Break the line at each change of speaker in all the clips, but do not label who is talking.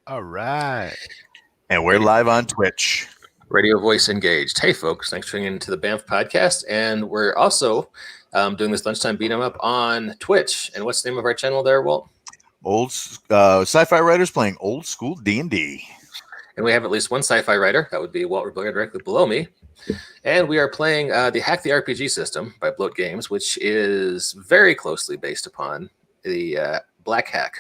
All right.
And we're live on Twitch.
Radio voice engaged. Hey, folks, thanks for tuning into the BAMF podcast. And we're also doing this lunchtime beat 'em up on Twitch. And what's the name of our channel there, Walt?
Old sci-fi writers playing old school D&D.
And we have at least one sci-fi writer. That would be Walt Rebellion directly below me. And we are playing the Hack the RPG system by Bloat Games, which is very closely based upon the Black Hack,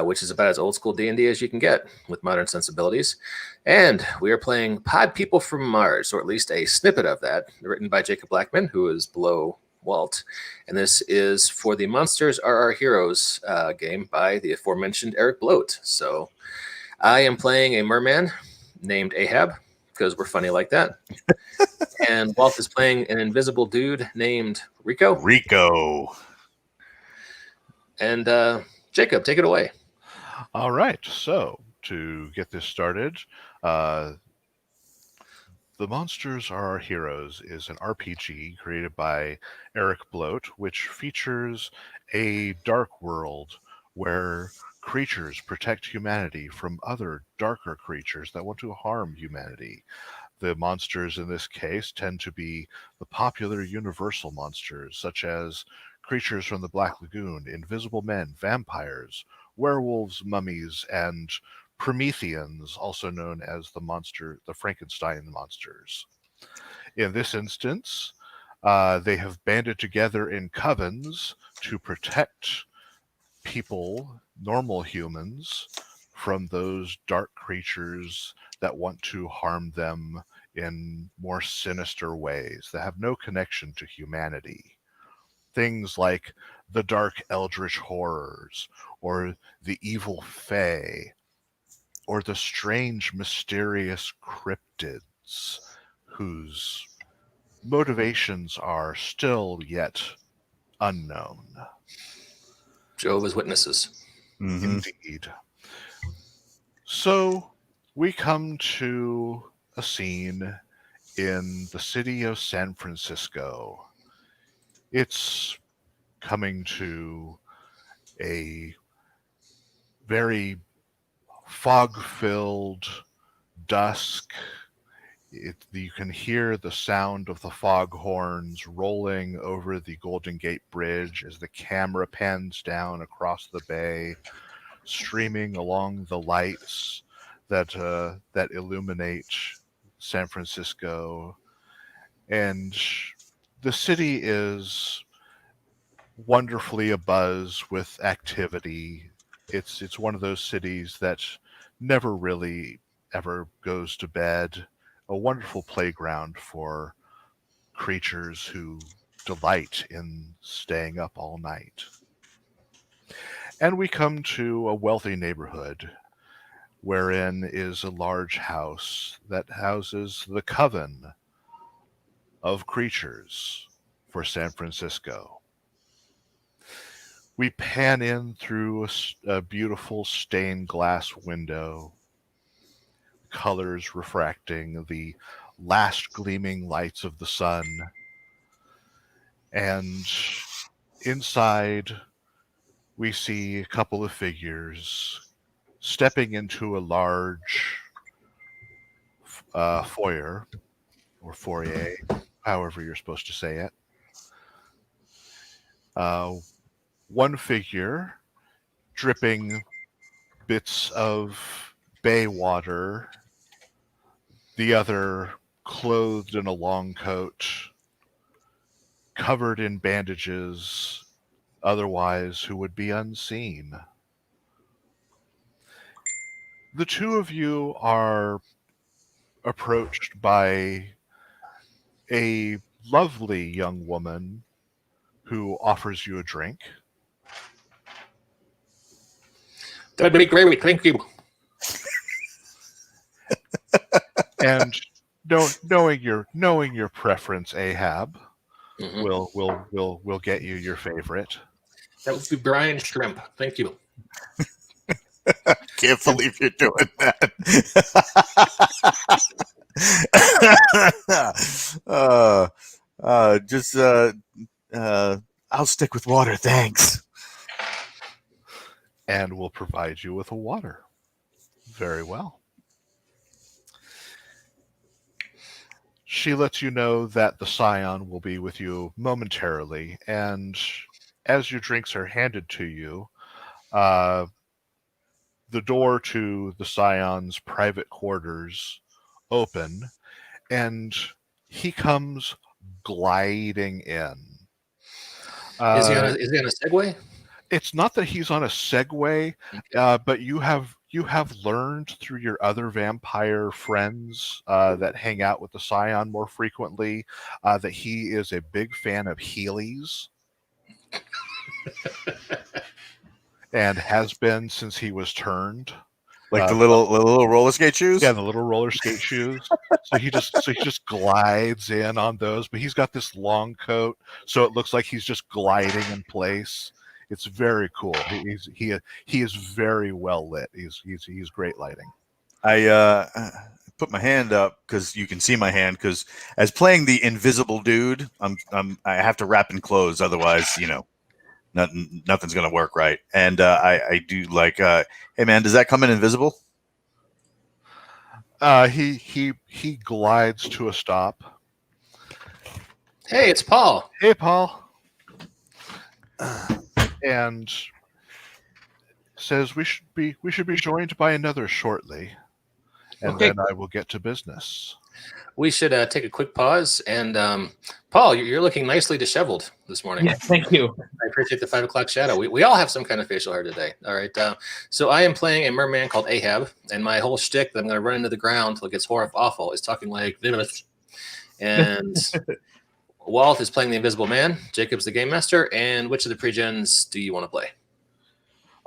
which is about as old school D&D as you can get with modern sensibilities. And we are playing Pod People from Mars, or at least a snippet of that, written by Jacob Blackmon, who is below Walt. And this is for the Monsters Are Our Heroes game by the aforementioned Eric Bloat. So I am playing a merman named Ahab, because we're funny like that. And Walt is playing an invisible dude named Rico. And Jacob, take it away.
All right. So, to get this started, The Monsters Are Our Heroes is an RPG created by Eric Bloat, which features a dark world where creatures protect humanity from other darker creatures that want to harm humanity. The monsters in this case tend to be the popular universal monsters, such as creatures from the Black Lagoon, invisible men, vampires, werewolves, mummies, and Prometheans, also known as the Frankenstein monsters. In this instance, they have banded together in covens to protect people, normal humans, from those dark creatures that want to harm them in more sinister ways that have no connection to humanity. Things like the dark eldritch horrors, or the evil fae, or the strange mysterious cryptids whose motivations are still yet unknown.
Jehovah's Witnesses.
Mm-hmm.
Indeed. So we come to a scene in the city of San Francisco. It's coming to a very fog-filled dusk. You can hear the sound of the foghorns rolling over the Golden Gate Bridge as the camera pans down across the bay, streaming along the lights that illuminate San Francisco. And the city is wonderfully abuzz with activity. It's one of those cities that never really ever goes to bed. A wonderful playground for creatures who delight in staying up all night. And we come to a wealthy neighborhood wherein is a large house that houses the coven of creatures for San Francisco. We pan in through a beautiful stained glass window, colors refracting the last gleaming lights of the sun. And inside, we see a couple of figures stepping into a large foyer, or foyer, however you're supposed to say it. One figure dripping bits of bay water, the other clothed in a long coat, covered in bandages, otherwise who would be unseen. The two of you are approached by a lovely young woman who offers you a drink.
That'd be great. Thank you.
And knowing your preference, Ahab, we'll get you your favorite.
That would be Brian Shrimp. Thank you.
Can't believe you're doing that. I'll stick with water, thanks.
And we'll provide you with a water. Very well. She lets you know that the scion will be with you momentarily, and as your drinks are handed to you, uh, the door to the scion's private quarters open, and he comes gliding in.
Is he on a Segway?
It's not that he's on a Segway, but you have learned through your other vampire friends that hang out with the Scion more frequently that he is a big fan of Heelys and has been since he was turned.
Like the little roller skate shoes?
Yeah, the little roller skate shoes. So he just glides in on those, but he's got this long coat, so it looks like he's just gliding in place. It's very cool. He is very well lit. He's great lighting.
I put my hand up because you can see my hand, because as playing the invisible dude, I have to wrap and close, otherwise, nothing's gonna work right. And I do like, hey man, does that come in invisible?
He glides to a stop.
Hey, it's Paul.
Hey, Paul. And says we should be joined by another shortly, and
Okay.
then I will get to business.
We should take a quick pause. And Paul, you're looking nicely disheveled this morning.
Yeah, thank you.
I appreciate the 5 o'clock shadow. We all have some kind of facial hair today. All right. So I am playing a merman called Ahab, and my whole shtick that I'm going to run into the ground till it gets awful is talking like this. And Walt is playing the Invisible Man. Jacob's the Game Master. And which of the pre-gens do you want to play?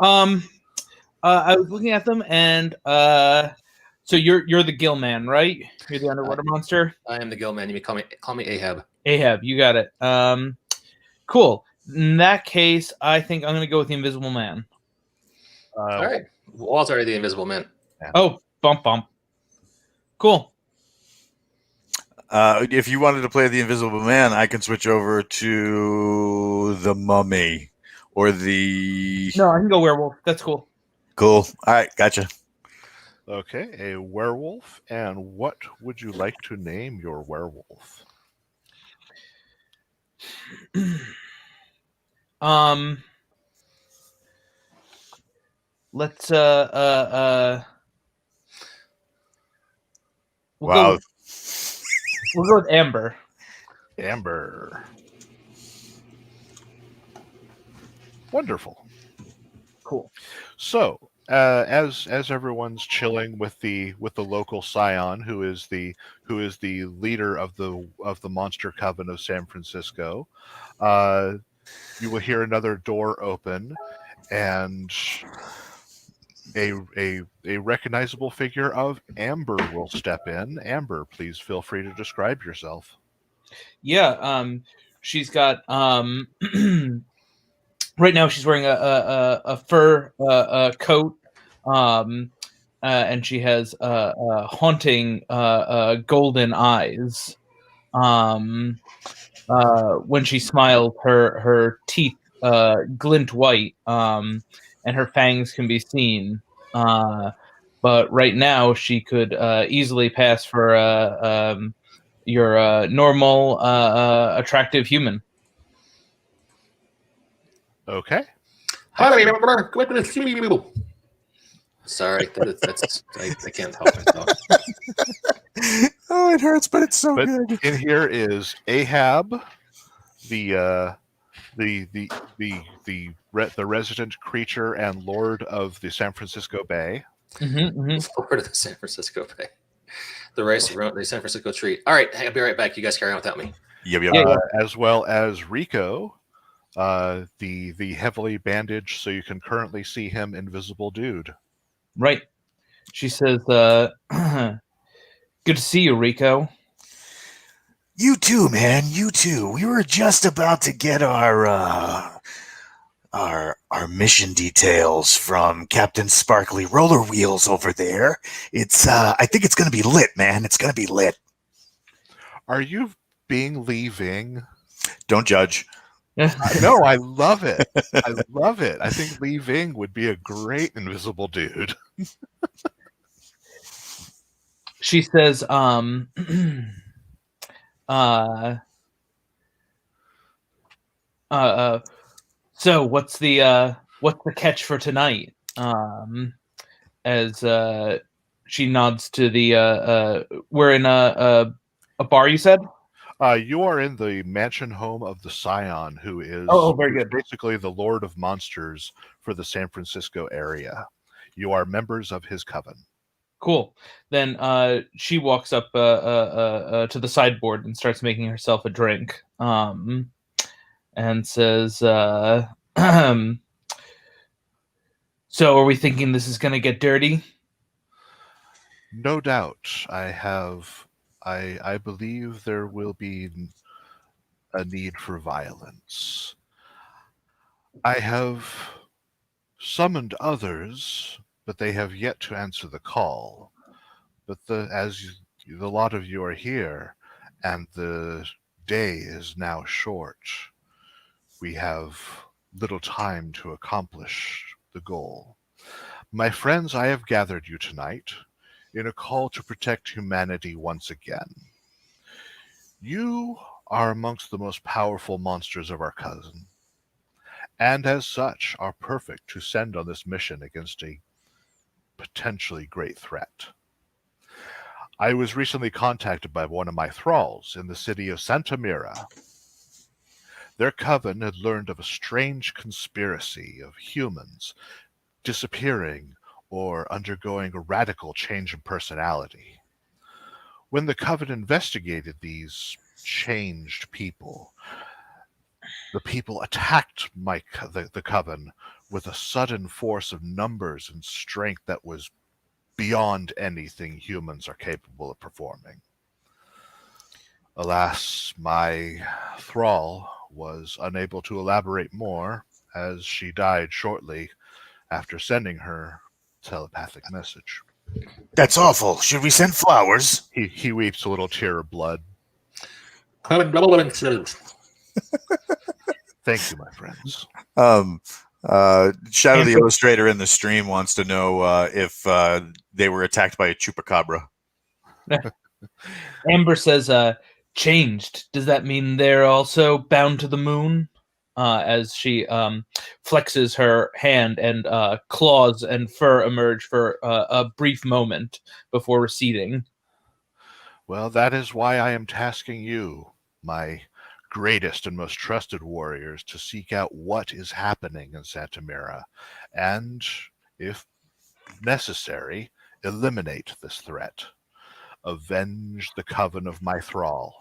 I was looking at them, and so you're the Gill Man, right? You're the underwater monster.
I am the Gill Man. You may call me Ahab.
Ahab, you got it. Cool. In that case, I think I'm gonna go with the Invisible Man.
All right. Walt's already the Invisible Man.
Oh, bump. Cool.
If you wanted to play the Invisible Man, I can switch over to the Mummy or the.
No, I can go werewolf. That's cool.
Cool. All right, gotcha.
Okay, a werewolf. And what would you like to name your werewolf?
Let's
Wow.
We'll go with Amber.
Amber. Wonderful.
Cool.
So, as everyone's chilling with the local scion, who is the leader of the Monster Coven of San Francisco, you will hear another door open, and a recognizable figure of Amber will step in. Amber, please feel free to describe yourself.
Yeah. She's got right now she's wearing a fur coat, and she has haunting golden eyes. When she smiles, her teeth glint white, and her fangs can be seen. But right now, she could easily pass for your normal, attractive human.
Okay.
Sorry, I can't help myself.
Oh, it hurts, but it's so
But
good.
in here is Ahab, the resident creature and lord of the San Francisco Bay.
Lord of the San Francisco Bay. The San Francisco treat. All right, I'll be right back. You guys carry on without me.
Yep.
As well as Rico, the heavily bandaged, so you can currently see him, invisible dude.
Right. She says, good to see you, Rico.
You too, man. You too. We were just about to get our mission details from Captain Sparkly Roller Wheels over there. It's I think it's gonna be lit, man. It's gonna be lit.
Are you being leaving?
Don't judge.
No, I love it. I love it. I think Lee Ving would be a great invisible dude.
she says, so what's the catch for tonight? As she nods to the we're in a bar, you said?
You are in the mansion home of the Scion, who is
Oh, very good.
basically the Lord of Monsters for the San Francisco area. You are members of his coven.
Cool. Then she walks up to the sideboard and starts making herself a drink. And says, so are we thinking this is going to get dirty?
No doubt. I believe there will be a need for violence. I have summoned others, but they have yet to answer the call. But the lot of you are here, and the day is now short, we have little time to accomplish the goal. My friends, I have gathered you tonight in a call to protect humanity once again. You are amongst the most powerful monsters of our cousin, and as such are perfect to send on this mission against a potentially great threat. I was recently contacted by one of my thralls in the city of Santa Mira. Their coven had learned of a strange conspiracy of humans disappearing or undergoing a radical change in personality. When the coven investigated these changed people, the people attacked the coven with a sudden force of numbers and strength that was beyond anything humans are capable of performing. Alas, my thrall was unable to elaborate more, as she died shortly after sending her telepathic message.
That's awful. Should we send flowers?
He weeps a little tear of blood.
Thank
Thank you, my friends.
Shadow the Illustrator in the stream wants to know if they were attacked by a chupacabra.
Amber says, changed. Does that mean they're also bound to the moon? As she flexes her hand and claws and fur emerge for a brief moment before receding.
Well, that is why I am tasking you, my greatest and most trusted warriors, to seek out what is happening in Santa Mira, and, if necessary, eliminate this threat. Avenge the coven of my thrall,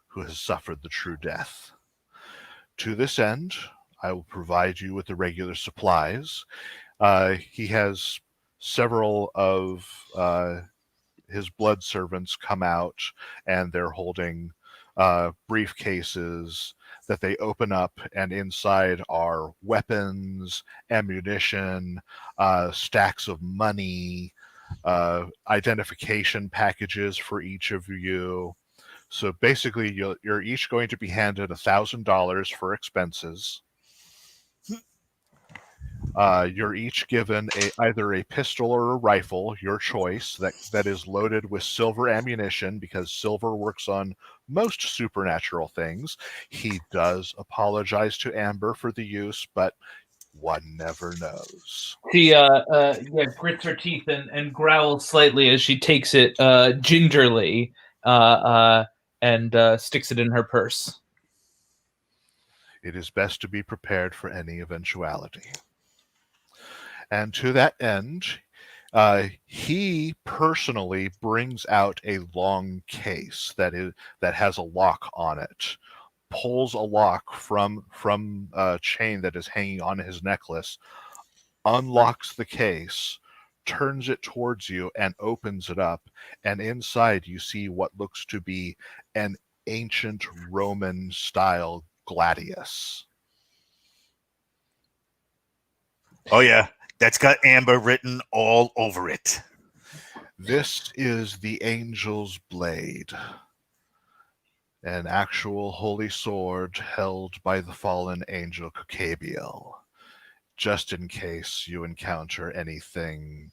who has suffered the true death. To this end, I will provide you with the regular supplies. He has several of his blood servants come out, and they're holding briefcases that they open up, and inside are weapons, ammunition, stacks of money, identification packages for each of you. So basically, you're each going to be handed $1,000 for expenses. You're each given either a pistol or a rifle, your choice, that is loaded with silver ammunition, because silver works on most supernatural things. He does apologize to Amber for the use, but one never knows.
She grits her teeth and growls slightly as she takes it gingerly and sticks it in her purse.
It is best to be prepared for any eventuality. And to that end, he personally brings out a long case that has a lock on it, pulls a lock from a chain that is hanging on his necklace, unlocks the case, turns it towards you, and opens it up. And inside you see what looks to be an ancient Roman-style gladius.
Oh, yeah. That's got Amber written all over it.
This is the Angel's Blade, an actual holy sword held by the fallen angel Cocabiel, just in case you encounter anything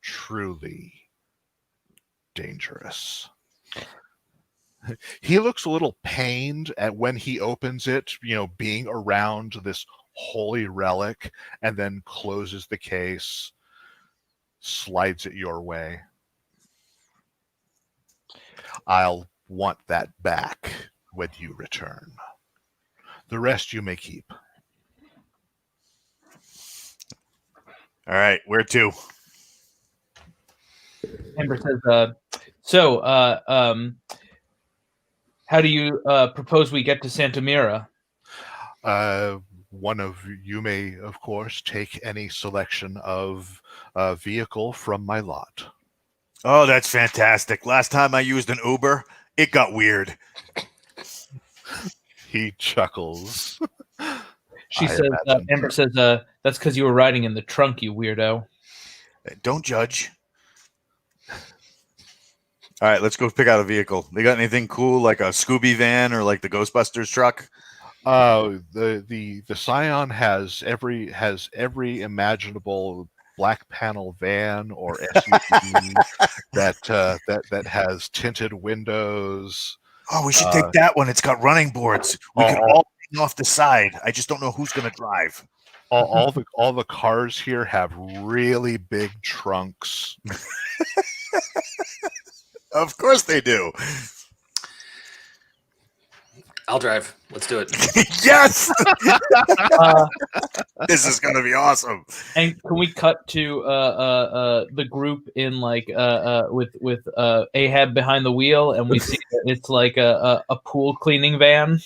truly dangerous. He looks a little pained at when he opens it, being around this holy relic, and then closes the case, slides it your way. I'll want that back when you return. The rest you may keep.
All right, where to?
Amber says, how do you propose we get to Santa Mira?
One of you may, of course, take any selection of vehicle from my lot.
Oh, that's fantastic. Last time I used an Uber, it got weird.
He chuckles.
Amber says, that's because you were riding in the trunk, you weirdo.
Don't judge. All right, let's go pick out a vehicle. They got anything cool like a Scooby van or like the Ghostbusters truck?
The Scion has every imaginable black panel van or SUV that has tinted windows.
Oh, we should take that one. It's got running boards. We can all hang off the side. I just don't know who's going to drive.
All the cars here have really big trunks.
Of course they do.
I'll drive. Let's do it.
Yes! This is going to be awesome.
And can we cut to the group in with Ahab behind the wheel, and we see that it's like a pool cleaning van?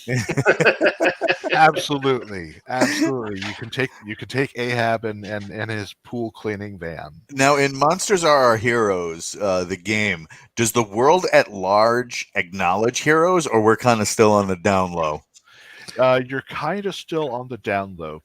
Absolutely. You can take Ahab and his pool cleaning van.
Now, in Monsters Are Our Heroes, the game, does the world at large acknowledge heroes, or we're kind of still on the down low?
You're kind of still on the down low.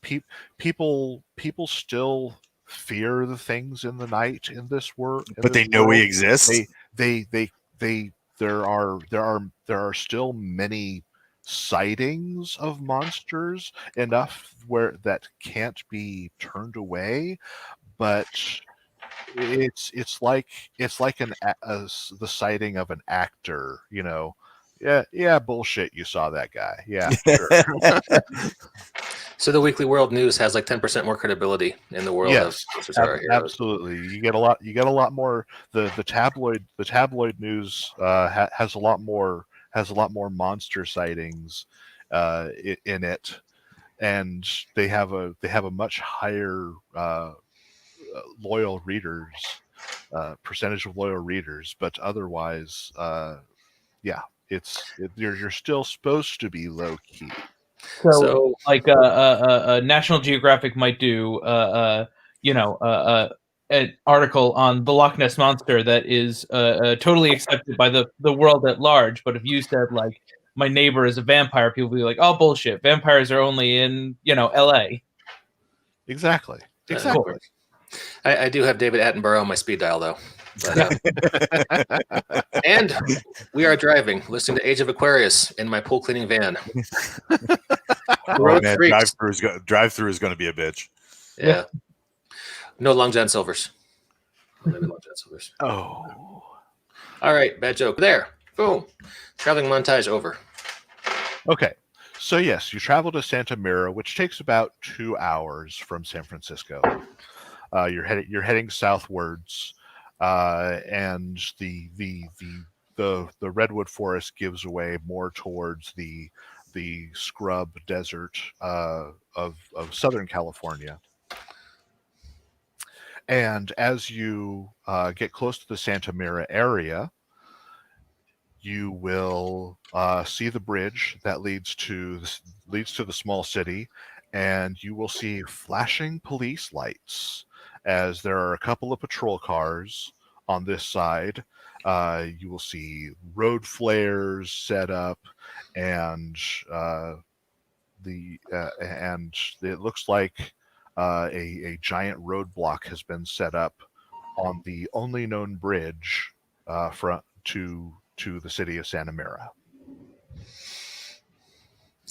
People still fear the things in the night in this world,
but they know we exist.
There are still many sightings of monsters, enough where that can't be turned away, but it's like the sighting of an actor, yeah, bullshit, you saw that guy, yeah, sure.
So the Weekly World News has like 10% more credibility in the world of Monsters Are Our Heroes.
Absolutely. You get a lot more. The tabloid news has a lot more monster sightings in it, and they have a much higher loyal readers percentage of loyal readers, but otherwise, yeah, you're still supposed to be low key.
So like National Geographic might do an article on the Loch Ness Monster that is totally accepted by the world at large. But if you said like my neighbor is a vampire, people would be like, oh, bullshit. Vampires are only in LA.
Exactly.
Cool.
I do have David Attenborough on my speed dial though. But, and we are driving, listening to Age of Aquarius in my pool cleaning van.
Oh, man, drive-through is going to be a bitch.
Yeah. No Long John Silvers. Maybe Long John Silvers.
Oh.
All right, bad joke. There. Boom. Traveling montage over.
Okay. So yes, you travel to Santa Mira, which takes about 2 hours from San Francisco. You're heading southwards, and the redwood forest gives away more towards the scrub desert of Southern California. And as you get close to the Santa Mira area, you will see the bridge that leads to the small city, and you will see flashing police lights as there are a couple of patrol cars on this side. You will see road flares set up, and it looks like a giant roadblock has been set up on the only known bridge to the city of Santa Mira.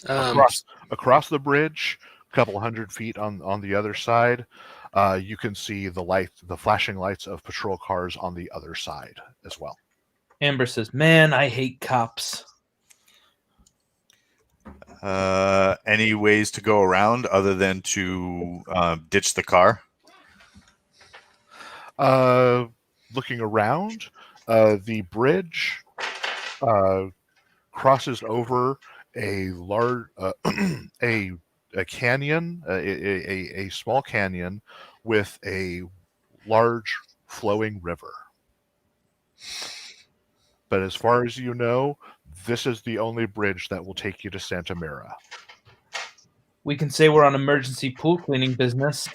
Across the bridge, a couple 100 feet on the other side, you can see the flashing lights of patrol cars on the other side as well.
Amber says, "Man, I hate cops."
Any ways to go around other than to ditch the car?
Looking around, the bridge crosses over a large a canyon, a small canyon with a large flowing river. But as far as you know, this is the only bridge that will take you to Santa Mira.
We can say we're on emergency pool cleaning business.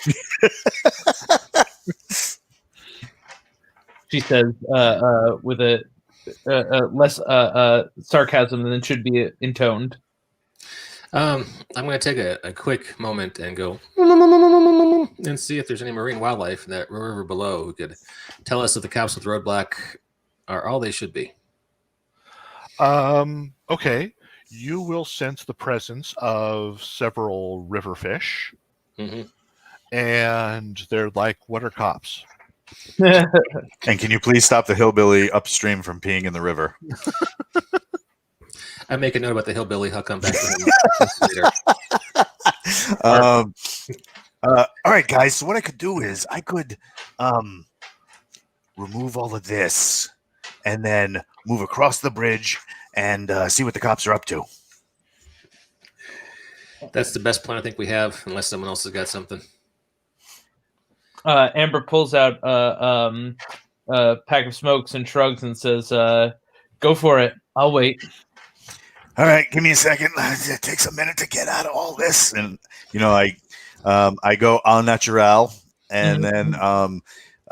She says, with a less sarcasm than should be intoned.
I'm going to take a quick moment and go and see if there's any marine wildlife in that river below who could tell us if the cops with roadblock are all they should be.
Okay. You will sense the presence of several river fish, and they're like, "What are cops?"
And can you please stop the hillbilly upstream from peeing in the river?
I make a note about the hillbilly. I'll come back to him later.
All right, guys. So what I could do is I could remove all of this and then move across the bridge and see what the cops are up to.
That's the best plan I think we have, unless someone else has got something.
Amber pulls out a pack of smokes and shrugs and says, "Go for it. I'll wait."
All right, give me a second. It takes a minute to get out of all this, and I go au natural, and then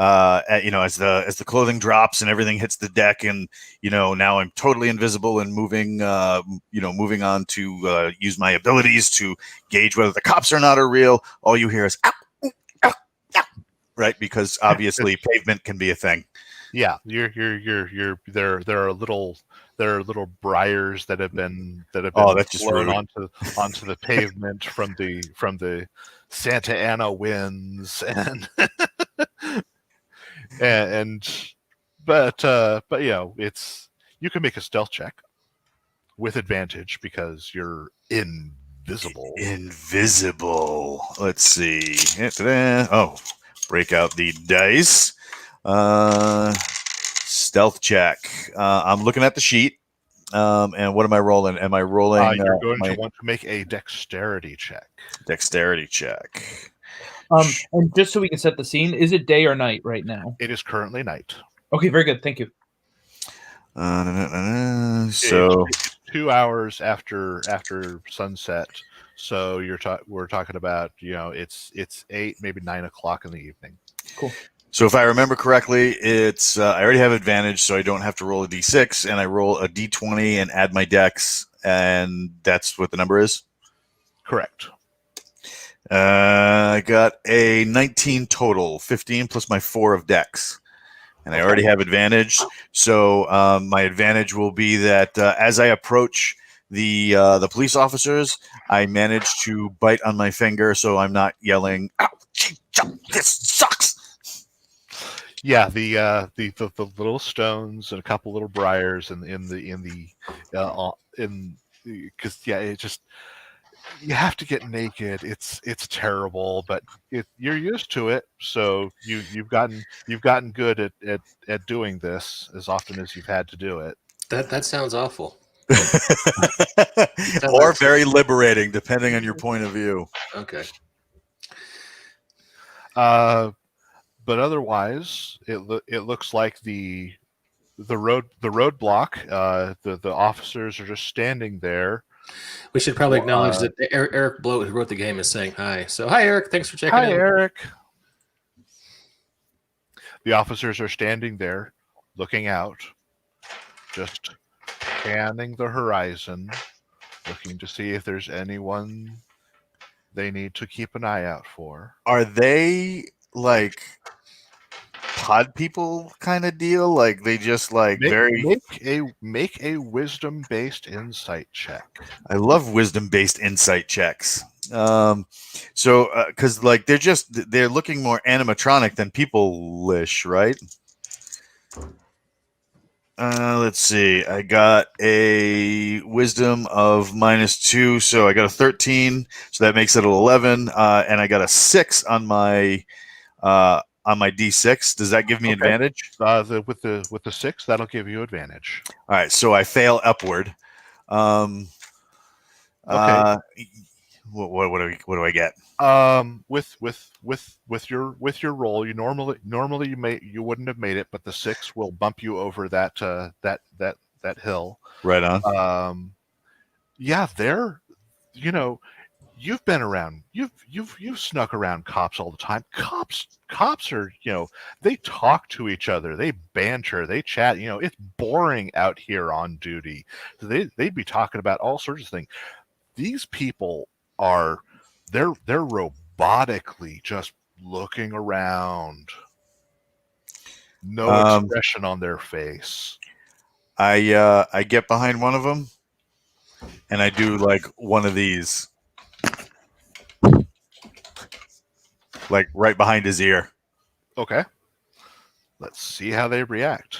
as the clothing drops and everything hits the deck, and now I'm totally invisible and moving on to use my abilities to gauge whether the cops are not real. All you hear is ow, ooh, ow, ow, right? Because obviously pavement can be a thing.
Yeah, you're there are little briars that have been
that's just
blown
rude.
onto the pavement from the Santa Ana winds but you can make a stealth check with advantage because you're invisible.
Invisible. Let's see. Oh, break out the dice. Stealth check. I'm looking at the sheet. And what am I rolling? Am I rolling?
You're going to want to make a dexterity check.
Dexterity check.
And just so we can set the scene, is it day or night right now?
It is currently night.
Okay, very good. Thank you.
So
it's 2 hours after sunset. So we're talking about it's 8, maybe 9 o'clock in the evening.
Cool.
So if I remember correctly, it's I already have advantage, so I don't have to roll a d6, and I roll a d20 and add my dex, and that's what the number is?
Correct.
I got a 19 total, 15 plus my 4 of dex, and I already have advantage. So my advantage will be that as I approach the police officers, I manage to bite on my finger, so I'm not yelling, "Ow, this sucks!"
Yeah, the little stones and a couple little briars because it just, you have to get naked. It's terrible, but you're used to it, so you've gotten good at doing this as often as you've had to do it.
That sounds awful.
Or very liberating, depending on your point of view.
Okay.
But otherwise, it looks like the roadblock. The officers are just standing there.
We should probably acknowledge that Eric Bloat, who wrote the game, is saying hi. So hi, Eric. Thanks for checking in.
Hi, Eric. The officers are standing there, looking out, just scanning the horizon, looking to see if there's anyone they need to keep an eye out for.
Are they like pod people kind of deal? Like they just like
make a wisdom-based insight check.
I love wisdom-based insight checks. So because like they're looking more animatronic than people-ish, right? Let's see. I got a wisdom of -2, so I got a 13. So that makes it an 11. And I got a 6 on my D6. Does that give me advantage?
With the 6, that'll give you advantage.
All right. So I fail upward.
Okay.
What do I get?
With your roll, you normally you wouldn't have made it, but the 6 will bump you over that hill.
Right on.
Yeah, you've been around, you've snuck around cops all the time. Cops are, they talk to each other, they banter, they chat. It's boring out here on duty. So they'd be talking about all sorts of things. These people are they're robotically just looking around. No expression on their face.
I get behind one of them, and I do like one of these, like right behind his ear.
Okay. Let's see how they react.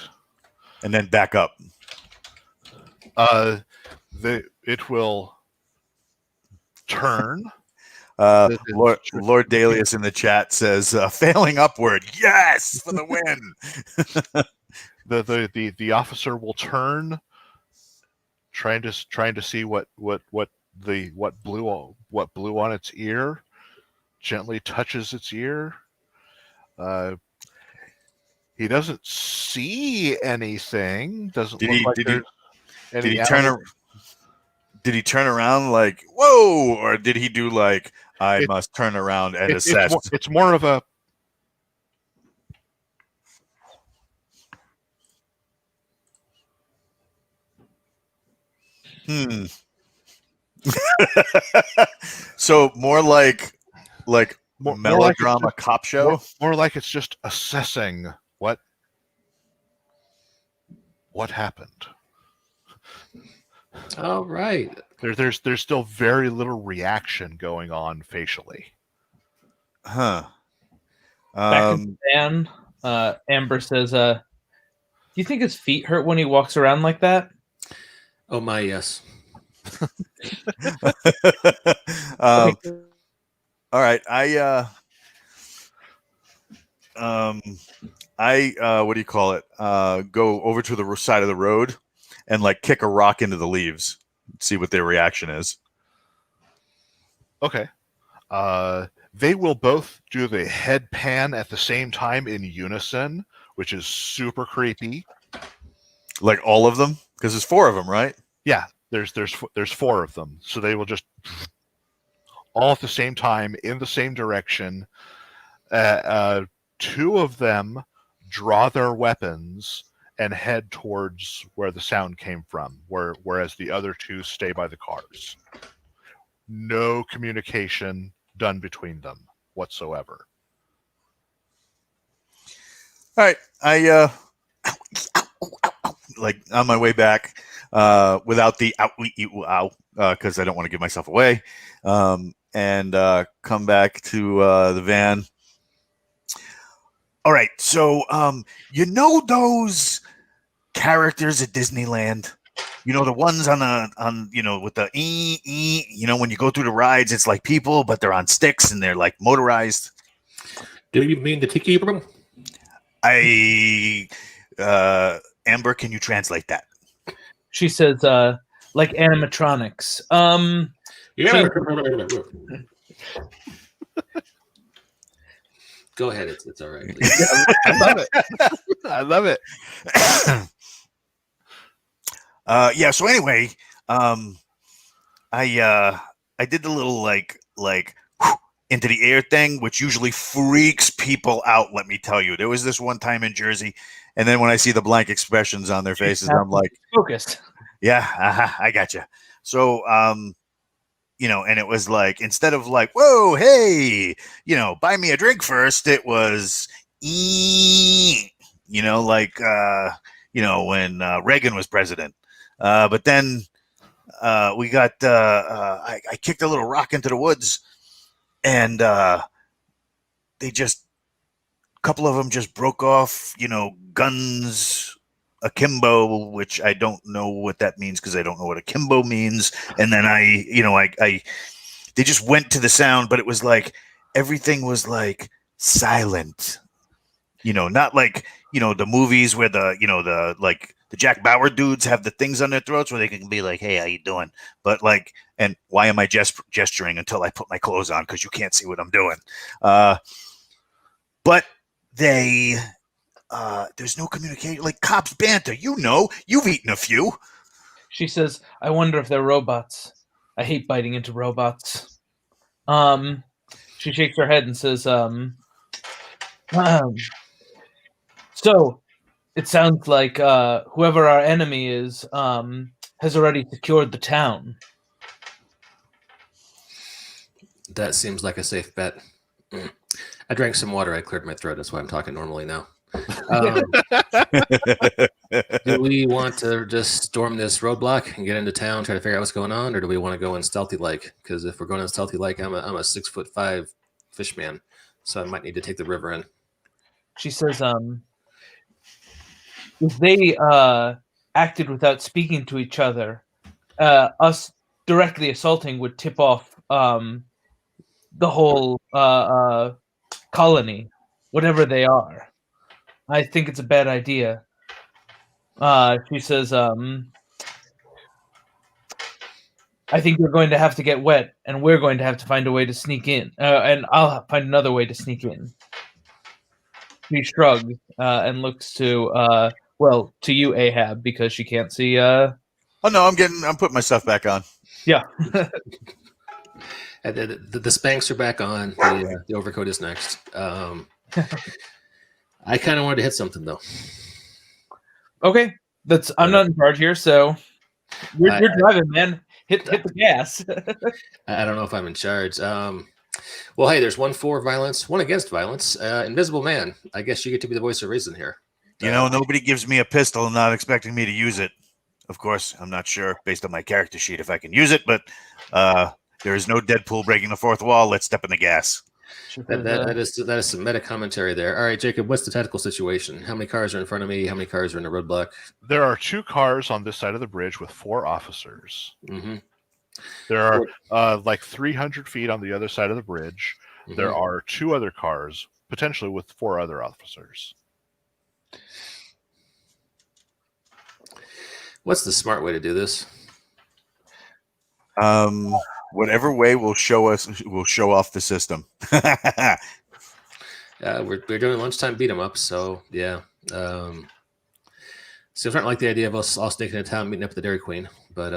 And then back up.
It will turn.
Lord Dalius in the chat says, "Failing upward, yes, for the win."
The officer will turn, trying to see what blew on its ear. Gently touches its ear. He doesn't see anything. Doesn't look like there's any.
Did he turn around like, whoa, or did he do like, I must turn around and assess?
It's more of a.
So more like melodrama,
like
cop show.
More like it's just assessing what happened.
All right.
There's still very little reaction going on facially.
Huh.
Back in the van, Amber says, "Do you think his feet hurt when he walks around like that?"
Oh my, yes.
All right. What do you call it? Go over to the side of the road and like kick a rock into the leaves. See what their reaction is.
Okay. They will both do the head pan at the same time in unison, which is super creepy.
Like all of them, because there's 4 of them, right?
Yeah, there's 4 of them, so they will just all at the same time in the same direction. 2 of them draw their weapons and head towards where the sound came from, whereas the other 2 stay by the cars. No communication done between them whatsoever.
All right, I like on my way back without the ow because I don't want to give myself away, and come back to the van. All right, so those characters at Disneyland, the ones on with the when you go through the rides, it's like people, but they're on sticks and they're like motorized.
Do you mean the tiki room?
Amber, can you translate that?
She says, like animatronics.
Go ahead. It's all right.
I love it. I love it.
Yeah. So anyway, I did the little like into the air thing, which usually freaks people out. Let me tell you, there was this one time in Jersey, and then when I see the blank expressions on their faces, I'm like,
focused.
Yeah, I gotcha. So, and it was like, instead of like, whoa, hey, buy me a drink first, it was, like, when Reagan was president. But then we got, I kicked a little rock into the woods, and they just, a couple of them just broke off, guns akimbo, which I don't know what that means because I don't know what akimbo means. And then I they just went to the sound, but it was like everything was like silent. Not like the movies where the Jack Bauer dudes have the things on their throats where they can be like, "Hey, how you doing?" But like, and why am I gesturing until I put my clothes on because you can't see what I'm doing? But they. There's no communication. Like cops banter, you've eaten a few.
She says, "I wonder if they're robots. I hate biting into robots." She shakes her head and says, "So it sounds like whoever our enemy is has already secured the town."
That seems like a safe bet. I drank some water. I cleared my throat. That's why I'm talking normally now. Do we want to just storm this roadblock and get into town, try to figure out what's going on, or do we want to go in stealthy like? Because if we're going in stealthy like, I'm a 6'5" fish man, so I might need to take the river in.
She says, if they acted without speaking to each other, us directly assaulting would tip off the whole colony, whatever they are. I think it's a bad idea. She says, I think you're going to have to get wet, and we're going to have to find a way to sneak in, and I'll find another way to sneak in. She shrugs and looks to to you, Ahab, because she can't see.
Oh no, I'm putting my stuff back on.
Yeah.
The Spanx are back on. The overcoat is next. I kind of wanted to hit something though.
Okay, I'm not in charge here, so you're driving, man. Hit the gas.
I don't know if I'm in charge. Well, hey, there's one for violence, one against violence. Invisible Man. I guess you get to be the voice of reason here.
Nobody gives me a pistol and not expecting me to use it. Of course, I'm not sure based on my character sheet if I can use it, but there is no Deadpool breaking the fourth wall. Let's step in the gas.
That is some meta commentary there. All right, Jacob, what's the tactical situation? How many cars are in front of me? How many cars are in the roadblock?
There are 2 cars on this side of the bridge with 4 officers.
Mm-hmm.
There are like 300 feet on the other side of the bridge. Mm-hmm. There are 2 other cars, potentially with 4 other officers.
What's the smart way to do this?
Whatever way will show off the system.
We're doing lunchtime beat 'em up, so yeah. So I don't like the idea of us all sneaking into town, meeting up with the Dairy Queen, but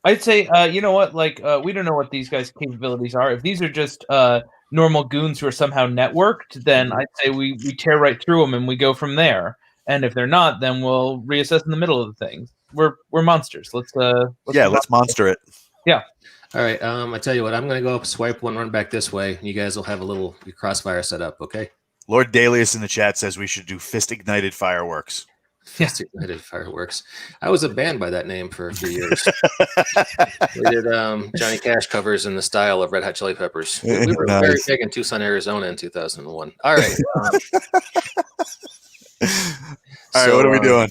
I'd say you know what, like we don't know what these guys' capabilities are. If these are just normal goons who are somehow networked, then I'd say we tear right through them and we go from there. And if they're not, then we'll reassess in the middle of the thing. We're monsters. Let's
monster it.
Yeah.
All right. I tell you what, I'm gonna go up, swipe one, run back this way. You guys will have a little crossfire set up, okay?
Lord Dalius in the chat says we should do fist ignited fireworks.
Fist ignited fireworks. I was banned by that name for a few years. We did Johnny Cash covers in the style of Red Hot Chili Peppers. We were very big in Tucson, Arizona in 2001. All right.
All right, what are we doing?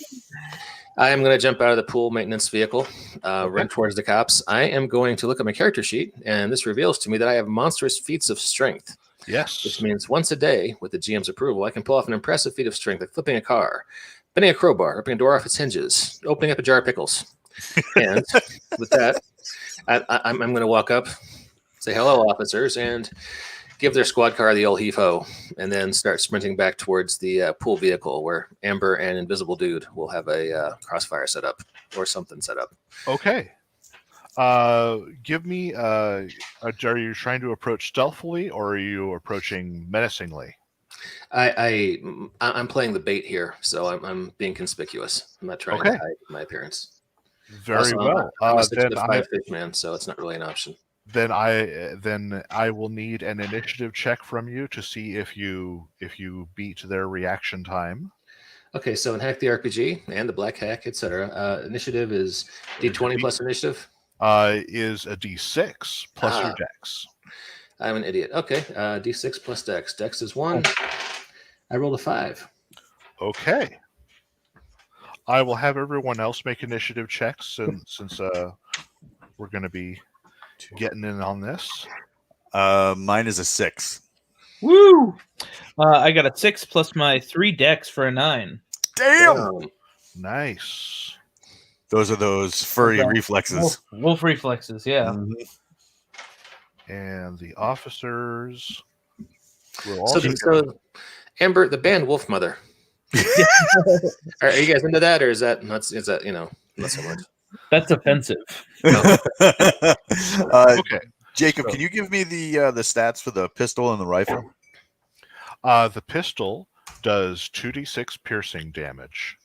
I am going to jump out of the pool maintenance vehicle, run towards the cops. I am going to look at my character sheet, and this reveals to me that I have monstrous feats of strength.
Yes.
Which means once a day, with the GM's approval, I can pull off an impressive feat of strength, like flipping a car, bending a crowbar, ripping a door off its hinges, opening up a jar of pickles. And with that, I'm going to walk up, say hello, officers, and give their squad car the old heave-ho, and then start sprinting back towards the pool vehicle where Amber and Invisible Dude will have a crossfire set up or something set up.
Okay. Give me, are you trying to approach stealthily or are you approaching menacingly?
I'm playing the bait here, so I'm being conspicuous. I'm not trying to hide my appearance.
Very
also,
well.
I'm a 6'5" fish man, so it's not really an option.
Then I will need an initiative check from you to see if you beat their reaction time.
Okay, so in Hack the RPG and the Black Hack, etc., initiative is D20 plus initiative.
Is a D6 plus your dex.
I'm an idiot. Okay, D6 plus dex. Dex is 1. I rolled a 5.
Okay. I will have everyone else make initiative checks since we're going to be getting in on this.
Mine is a 6.
Woo! I got a 6 plus my 3 dex for a 9.
Damn!
Nice.
Those are those furry
Okay.
reflexes.
Wolf reflexes, yeah.
Mhm.
And the officers will
So,
also get
so Amber, the band Wolf Mother. Are you guys into that, or is that not? Is that not so much?
That's offensive.
Okay.
Jacob,
So-
can you give me the stats for the pistol and the rifle?
The pistol does 2d6 piercing damage.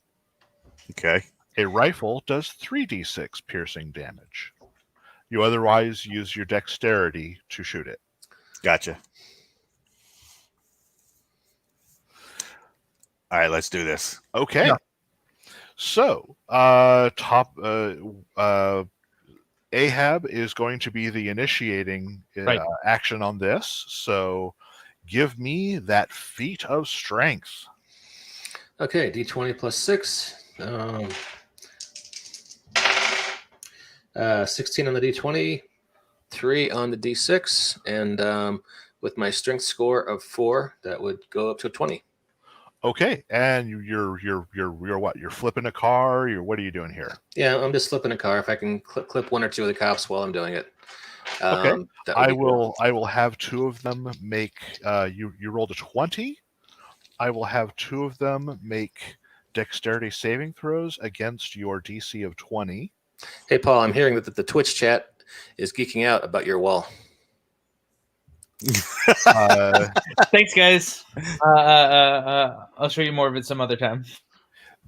Okay.
A rifle does 3d6 piercing damage. You otherwise use your dexterity to shoot it.
Gotcha. All right, let's do this.
Okay.
Yeah.
So, Ahab is going to be the initiating
Right.
action on this. So, give me that feat of strength.
Okay, D20 plus 6. 16 on the D20, 3 on the D6, and with my strength score of 4, that would go up to 20.
Okay, and you're what? You're flipping a car. What are you doing here?
Yeah, I'm just flipping a car. If I can clip one or two of the cops while I'm doing it.
Okay.
that would
I
be
will.
cool.
I will have 2 of them make. You rolled a 20. I will have 2 of them make dexterity saving throws against your DC of 20.
Hey, Paul, I'm hearing that the Twitch chat is geeking out about your wall.
Thanks, guys. I'll show you more of it some other time.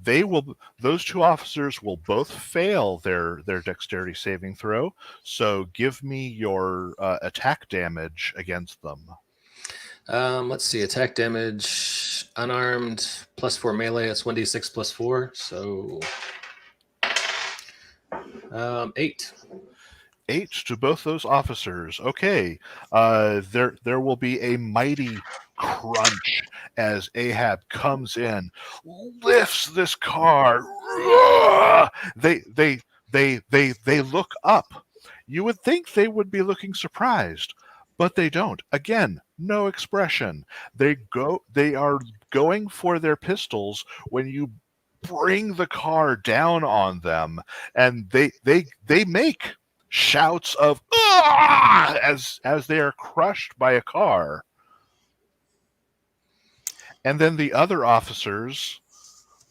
Those 2 officers will both fail their dexterity saving throw. So give me your attack damage against them.
Let's see. Attack damage, unarmed, plus 4 melee. That's 1d6 plus 4. So 8.
8 to both those officers. Okay. There will be a mighty crunch as Ahab comes in, lifts this car. They look up. You would think they would be looking surprised, but they don't. Again, no expression. They are going for their pistols when you bring the car down on them, and they make shouts of "Ah!" as they are crushed by a car. And then the other officers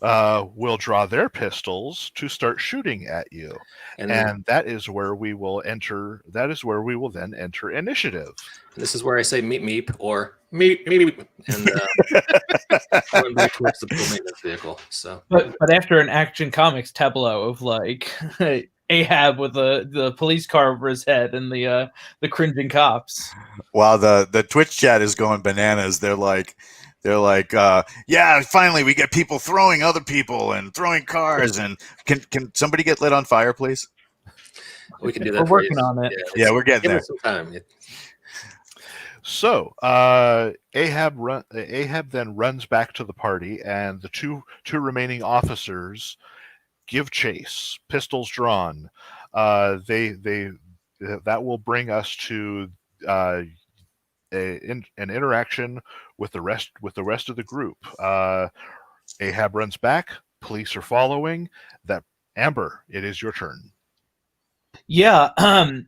will draw their pistols to start shooting at you, and that is where we will enter. That is where we will then enter initiative.
This is where I say meep meep or meep meep, and going back towards the maintenance vehicle. So,
but after an Action Comics tableau of like Ahab with the police car over his head and the cringing cops.
Wow, the Twitch chat is going bananas. They're like, yeah, finally we get people throwing other people and throwing cars. And can somebody get lit on fire, please?
we can do that.
We're
for
working
you.
on it.
Yeah, we're getting
Give
there.
us some time.
So Ahab then runs back to the party, and the two remaining officers give chase, pistols drawn. That will bring us to an interaction with the rest of the group. Ahab runs back. Police are following. Amber, it is your turn.
Yeah,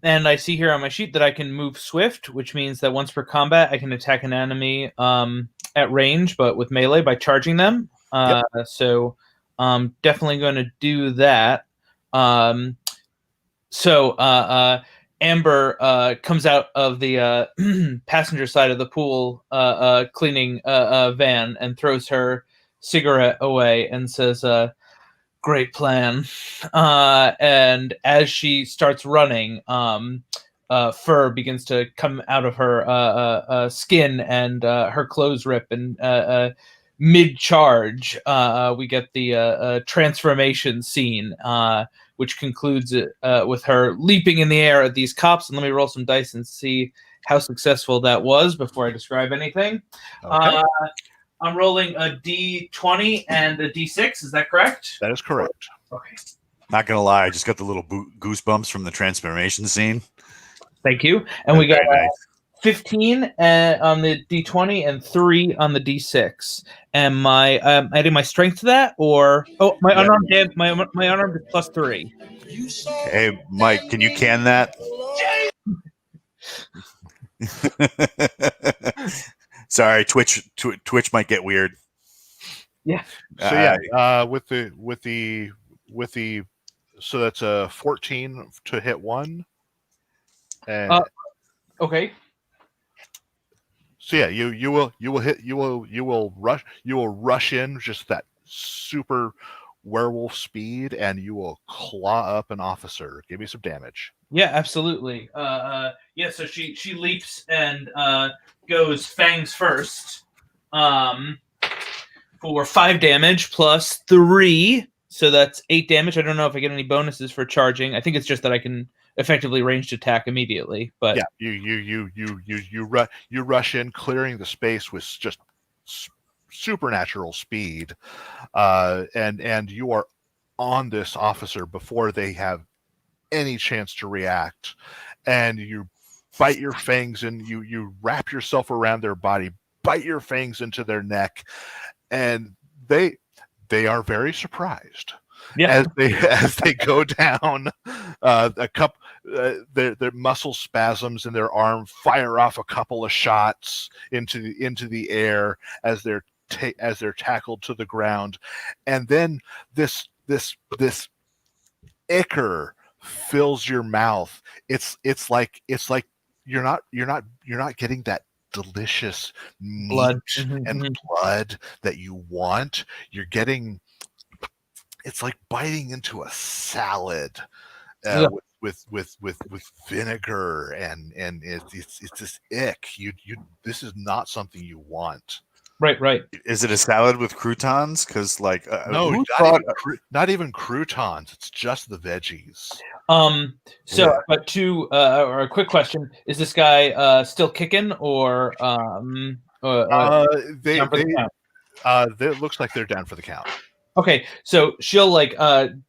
and I see here on my sheet that I can move swift, which means that once per combat, I can attack an enemy at range, but with melee by charging them. So definitely going to do that. Amber comes out of the passenger side of the pool cleaning van and throws her cigarette away and says, great plan. And as she starts running, fur begins to come out of her skin, and her clothes rip. And mid-charge, we get the transformation scene, which concludes with her leaping in the air at these cops. And let me roll some dice and see how successful that was before I describe anything.
Okay.
I'm rolling a D20 and a D6. Is that correct?
That is correct.
Okay.
Not gonna lie, I just got the little goosebumps from the transformation scene.
Thank you. And we got
Very nice.
15 on the D20 and 3 on the D6. Am I adding my strength to that, or my
Yeah.
unarmed my unarmed is +3.
Hey, Mike, can you can that? Sorry, Twitch might get weird.
Yeah.
So yeah, with the so that's a 14 to hit one. And
Okay.
so yeah, you will rush in just that super werewolf speed, and you will claw up an officer. Give me some damage.
Yeah, absolutely. Yeah, so she leaps and goes fangs first. For 5 damage plus 3, so that's 8 damage. I don't know if I get any bonuses for charging. I think it's just that I can effectively ranged attack immediately. But
yeah, you rush in, clearing the space with just supernatural speed, and you are on this officer before they have any chance to react, and you bite your fangs and you wrap yourself around their body, bite your fangs into their neck, and they are very surprised as they go down. A couple their muscle spasms in their arm fire off a couple of shots into the air as they're tackled to the ground, and then this ichor fills your mouth. It's like you're not getting that delicious meat
blood
and blood that you want. You're getting, it's like biting into a salad with vinegar, and it's this ick. You this is not something you want.
Right.
Is it a salad with croutons? Because
no, not even croutons. It's just the veggies.
So, but or a quick question: is this guy still kicking, or
it looks like they're down for the count.
Okay, so she'll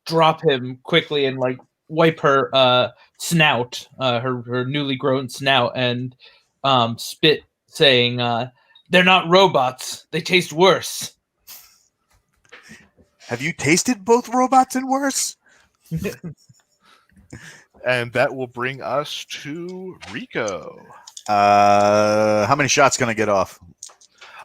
drop him quickly and wipe her snout, her newly grown snout, and spit, saying, "They're not robots. They taste worse."
Have you tasted both robots and worse?
And that will bring us to Rico.
How many shots can I get off?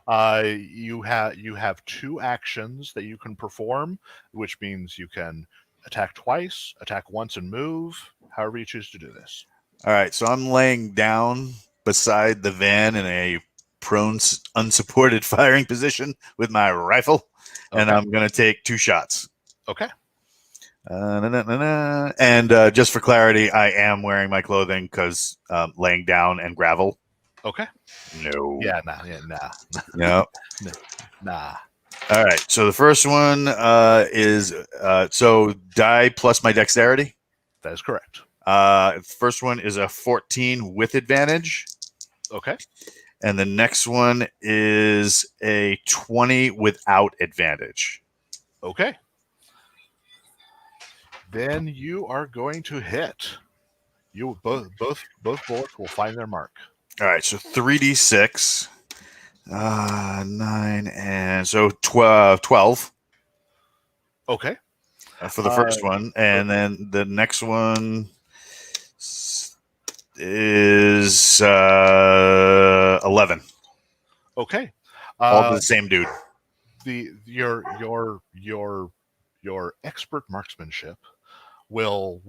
You have 2 actions that you can perform, which means you can attack twice, attack once, and move. However you choose to do this.
All right, so I'm laying down beside the van in a prone, unsupported firing position with my rifle, and I'm going to take 2 shots.
Okay.
And just for clarity, I am wearing my clothing because laying down and gravel.
Okay.
No.
Yeah, nah.
No.
Nah.
All right. So the first one is so die plus my dexterity.
That is correct.
First one is a 14 with advantage.
Okay.
And the next one is a 20 without advantage.
Okay. Then you are going to hit. You both bullets will find their mark.
All right, so 3d6, 9, and so 12.
Okay.
For the first one, and then the next one is 11.
Okay.
All the same dude.
Your expert marksmanship will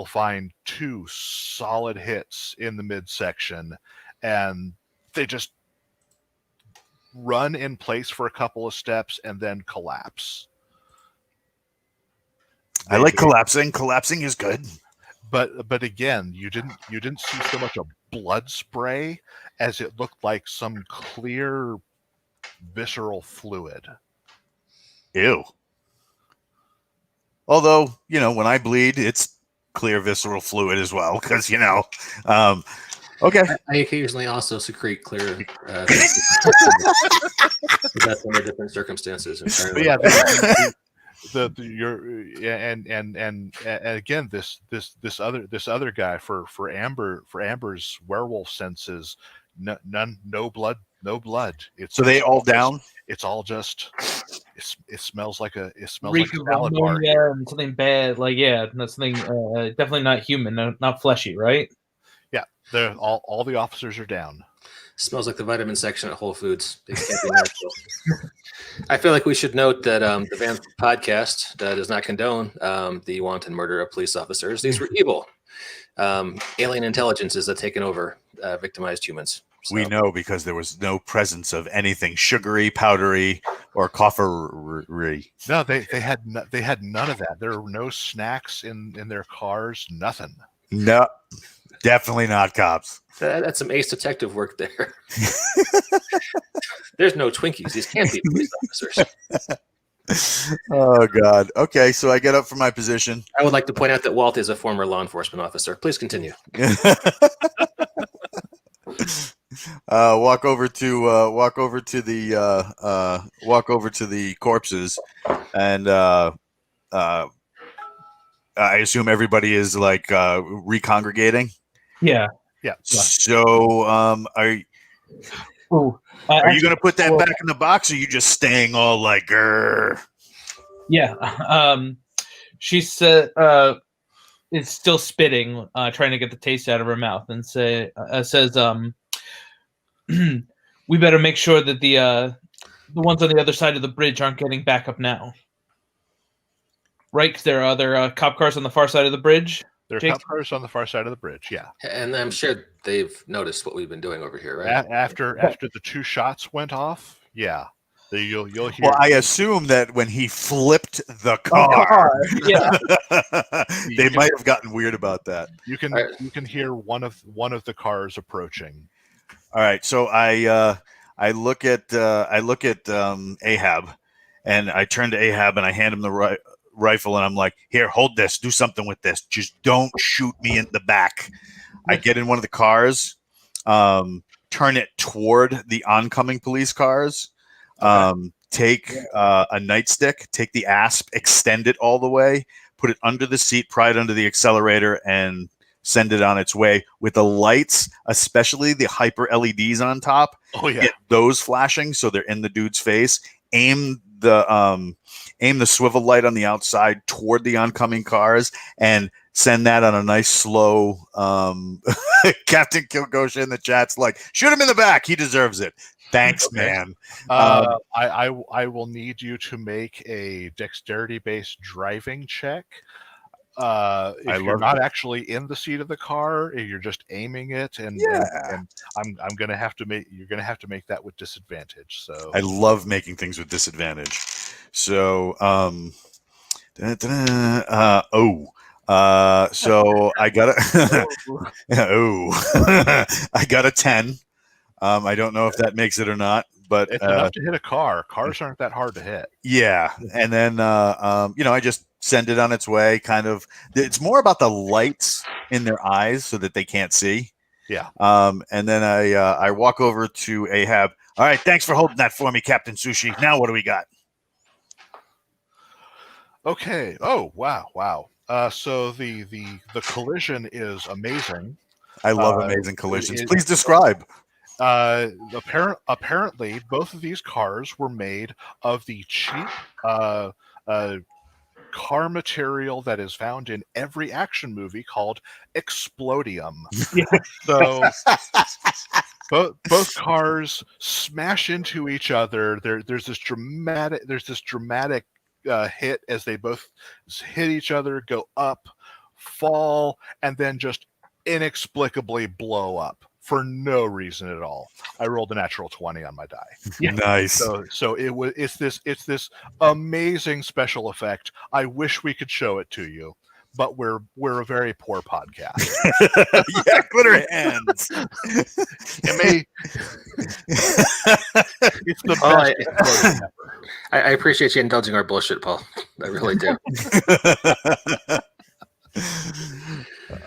find 2 solid hits in the midsection, and they just run in place for a couple of steps and then collapse.
I like collapsing. Collapsing is good.
But again, you didn't see so much a blood spray as it looked like some clear visceral fluid.
Ew. Although, when I bleed, it's clear visceral fluid as well, because, Okay.
I occasionally also secrete clear. But that's under different circumstances entirely.
But yeah, and again, this other guy for Amber's werewolf senses, no blood.
So they all down?
It's all just it smells like a
Reek of
salad bar.
ammonia and something bad. Like, yeah, that's something definitely not human, not fleshy, right?
Yeah, they're all the officers are down.
Smells like the vitamin section at Whole Foods. It can't be natural. I feel like we should note that the BAMF podcast does not condone the wanton murder of police officers. These were evil alien intelligences that taken over victimized humans. So.
We know because there was no presence of anything sugary, powdery, or coffery.
No, they had none of that. There were no snacks in their cars. Nothing.
No, definitely not cops.
That's some ace detective work there. There's no Twinkies. These can't be police officers.
Oh, God. Okay, so I get up from my position.
I would like to point out that Walt is a former law enforcement officer. Please continue.
Walk over to the corpses, and I assume everybody is like recongregating.
Yeah.
So, are you going to put that back in the box, or are you just staying all like, grr?
Yeah. She said, is still spitting, trying to get the taste out of her mouth, and says, "We better make sure that the ones on the other side of the bridge aren't getting back up now, right? Because there are other cop cars on the far side of the bridge."
There are cop cars on the far side of the bridge, yeah.
And I'm sure they've noticed what we've been doing over here, right?
After the 2 shots went off, yeah. You'll hear.
Well, I assume that when he flipped the car, they might have gotten weird about that.
You can hear one of the cars approaching.
All right, so I look at Ahab, and I turn to Ahab and I hand him the rifle, and I'm like, "Here, hold this. Do something with this. Just don't shoot me in the back." I get in one of the cars, turn it toward the oncoming police cars, take a nightstick, take the asp, extend it all the way, put it under the seat, pry it under the accelerator, and send it on its way with the lights, especially the hyper LEDs on top.
Oh yeah,
get those flashing so they're in the dude's face. Aim the swivel light on the outside toward the oncoming cars and send that on a nice slow. Captain Kilgosha in the chat's like, "Shoot him in the back. He deserves it." Thanks,
okay.
man.
I will need you to make a dexterity-based driving check. If you're not actually in the seat of the car, if you're just aiming it, and I'm gonna have to make you're gonna have to make that with disadvantage. So
I love making things with disadvantage. So so I got I got a 10. I don't know if that makes it or not, but
it's enough to hit a car. Cars aren't that hard to hit. Yeah,
and then I just send it on its way. Kind of, it's more about the lights in their eyes so that they can't see.
Yeah.
And then I walk over to Ahab. All right, thanks for holding that for me, Captain Sushi. Now what do we got?
Okay. Oh wow. So the collision is amazing.
I love amazing collisions. Please describe.
Apparently, both of these cars were made of the cheap car material that is found in every action movie called explodium. So both cars smash into each other. There's this dramatic hit as they both hit each other, go up, fall, and then just inexplicably blow up for no reason at all. I rolled a natural 20 on my die.
Nice.
So it's this amazing special effect. I wish we could show it to you, but we're a very poor podcast.
Yeah, glitter hands.
It's the best explosion ever.
I appreciate you indulging our bullshit, Paul. I really do.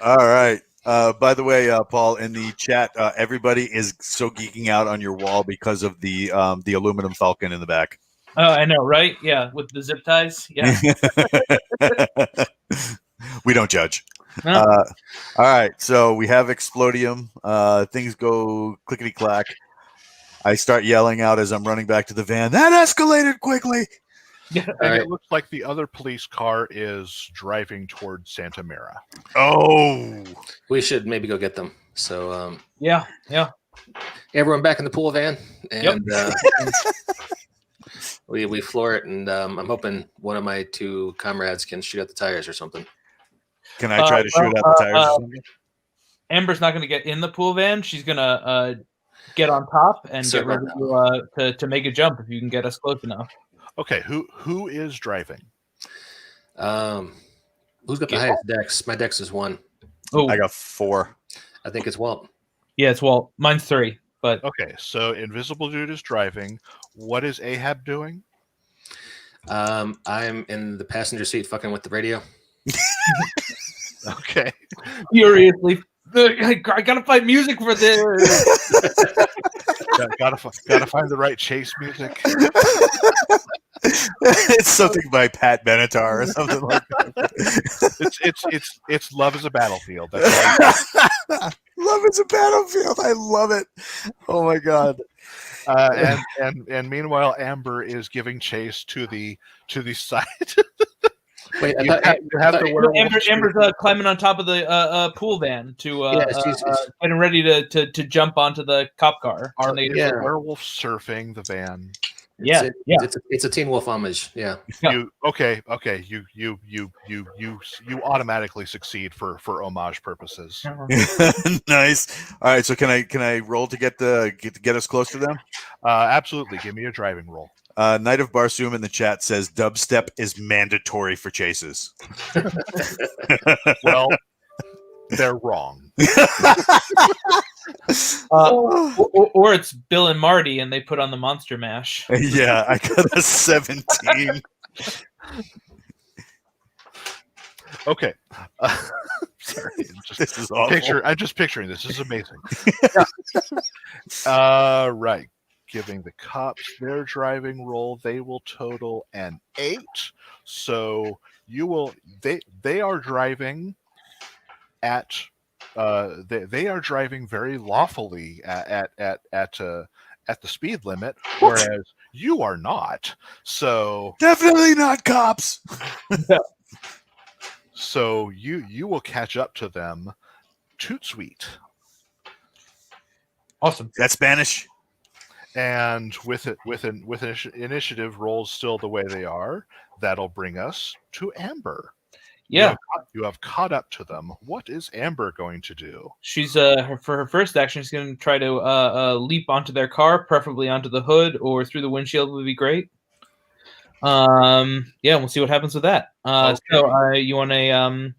All right. By the way, Paul, in the chat, everybody is so geeking out on your wall because of the aluminum falcon in the back.
Oh, I know, right? Yeah, with the zip ties. Yeah.
We don't judge.
No.
All right, so we have Explodium. Things go clickety clack. I start yelling out as I'm running back to the van. That escalated quickly.
And
right.
it looks like the other police car is driving towards Santa Mira.
Oh,
We should maybe go get them. So
Yeah.
everyone back in the pool van, and we floor it. And I'm hoping one of my two comrades can shoot out the tires or something.
can I try to shoot out the tires or something?
Amber's not going to get in the pool van. She's going to get on top and
So
get ready to make a jump if you can get us close enough.
Okay, who is driving?
Who's got the highest dex? My dex is 1.
Oh,
I got 4.
I think it's Walt.
yeah, it's Walt. Mine's 3, but
Okay, so Invisible Dude is driving. What is Ahab doing?
I'm in the passenger seat fucking with the radio.
Okay.
furiously, I gotta find music for this.
Gotta find the right chase music.
It's something by Pat Benatar or something like that.
It's Love is a Battlefield. That's right.
Love is a battlefield. I love it. Oh my god.
And meanwhile, Amber is giving chase to the side.
Wait,
You have the werewolf.
Amber's climbing on top of the pool van to
she's
getting ready to jump onto the cop car.
Are
when they-
the werewolf surfing the van?
It's a Teen Wolf homage. Yeah.
Yeah.
You automatically succeed for homage purposes.
Nice. All right. So can I roll to get us close to them?
Absolutely. Give me a driving roll.
Knight of Barsoom in the chat says dubstep is mandatory for chases.
Well, they're wrong.
Or it's Bill and Marty, and they put on the Monster Mash.
Yeah, I got a 17.
Okay. Sorry.
This is awful.
I'm just picturing this. This is amazing. Right. Giving the cops their driving roll, they will total an 8. So they are driving at they are driving very lawfully at the speed limit, whereas you are not. So
Definitely not cops.
So you will catch up to them. Toot sweet.
Awesome.
That's Spanish.
And with initiative rolls still the way they are, that'll bring us to Amber.
Yeah.
You have caught up to them. What is Amber going to do?
She's for her first action, she's going to try to leap onto their car, preferably onto the hood or through the windshield would be great. Yeah, we'll see what happens with that.
Okay.
So you want a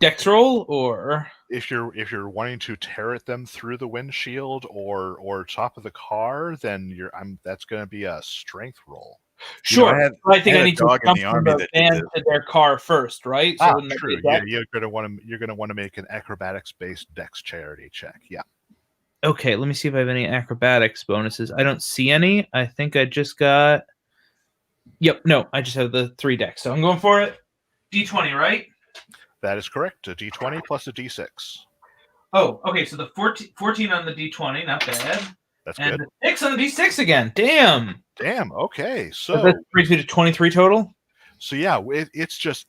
dex roll or
If you're wanting to tear at them through the windshield or top of the car, then that's going to be a strength roll.
sure.
I
I think I
had a
need to
dog in
jump
the
from
army
the
that did
van
this.
to their car first, right? So when they
True.
did
Yeah,
that-
you're gonna want to make an acrobatics-based dexterity check. Yeah.
Okay, let me see if I have any acrobatics bonuses. I don't see any. I think I just got. Yep, no, I just have the 3 dex, so I'm going for it. D20, right?
That is correct. A D20 plus a D6.
Oh, okay, so the 14 on the D20, not bad.
That's
And
good.
the 6 on the D6 again. Damn.
Damn. Okay.
So
So
that brings me to 23 total.
yeah, it's just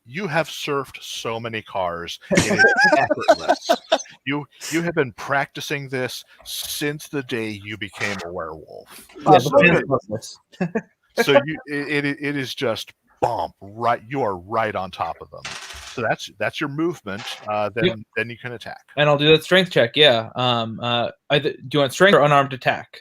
you have surfed so many cars. It is effortless. You have been practicing this since the day you became a werewolf.
Yeah,
so
the fans love this.
it is just bump right. You are right on top of them. So that's your movement. Then you can attack.
And I'll do that strength check. Yeah. Do you want strength or unarmed attack?